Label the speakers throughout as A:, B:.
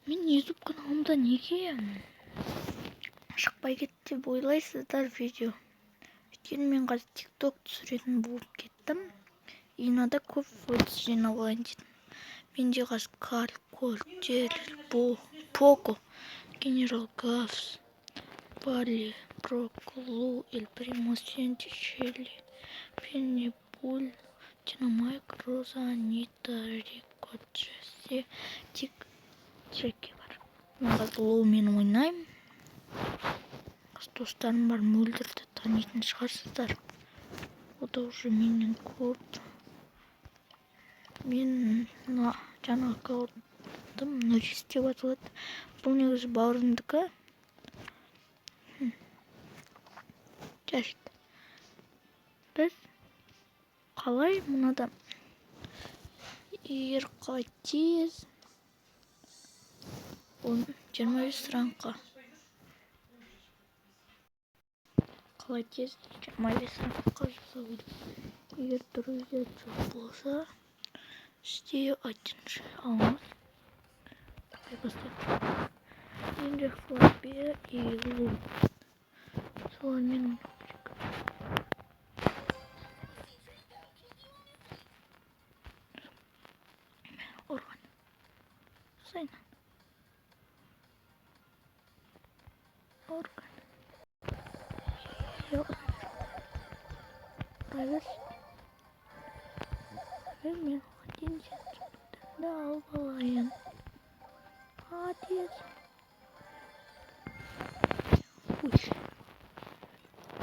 A: Мен YouTube каналымда неге шықпай кетті деп ойлайсыздар видео? Өйткені мен қазір TikTok түсіретін болып кеттім. И надо көп фото жинап алайын дедім. Менде қазір Карл, Кортель, Поко, Генерал Гавс, Барли, Брок, Лу, Эль Примо, Сенти, Шелли, Пенни, Буль, Динамайк, Роза, Анита, Рико, Джесси, Тик, Джеки бар. Мен қазір Лумен ойнаймын. Достарым бар, мөлдірді танитын шығарсыздар. О да уже менен көп. Мен жаңа аккаунтым Нурис деп аталады. Бұл негізі бауырымдікі. Жарайды. Біз қалай мынада ерқа тез 25 франкқа. Қалай тез 25 франкқа жасау керек. Егер друзья жоқ болса, істе айтыңызшы, алыңыз. Бастайық. Ең жақсылар бе и Лу. Солармен ойнау керек. Орған. Сайнан. Орған. Айвер. Мен оған сенсімді алып алайын. Тез. Ой.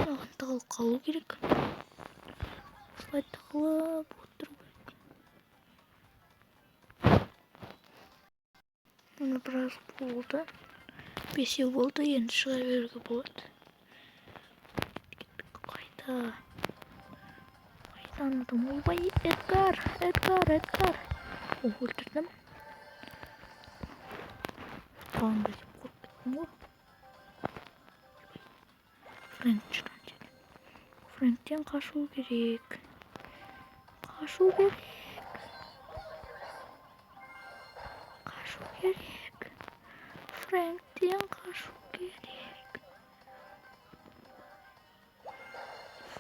A: Оған тағылып қалу керек. Осылай тағылып отыру керек. Оны біраз болды. 5 болды, енді шыға беруге болады. Қайда? Қайдан адам? Ойбай, Эдгар! Өлтірдім. Қандай деп қорқыттым ғой. Фрэнк шыққан жер. Фрэнктен қашу керек.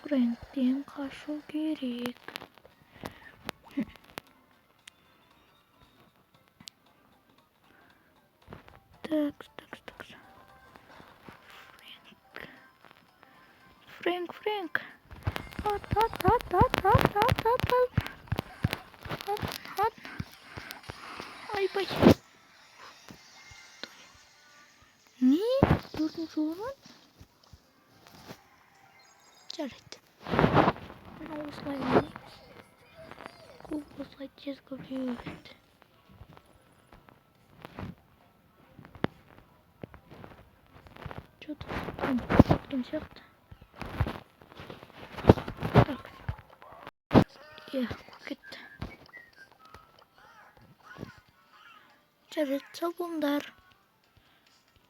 A: Фрэнктен қашу керек. Так. Фрэнк. Ат. Айбай. Не? Төртінші орын? Жарайды. Осылай ойнаймыз. Көп осылай тез көбейе береді. Что-то кеткен сияқты. Так. Кетті. Жарайды, сау болыңдар.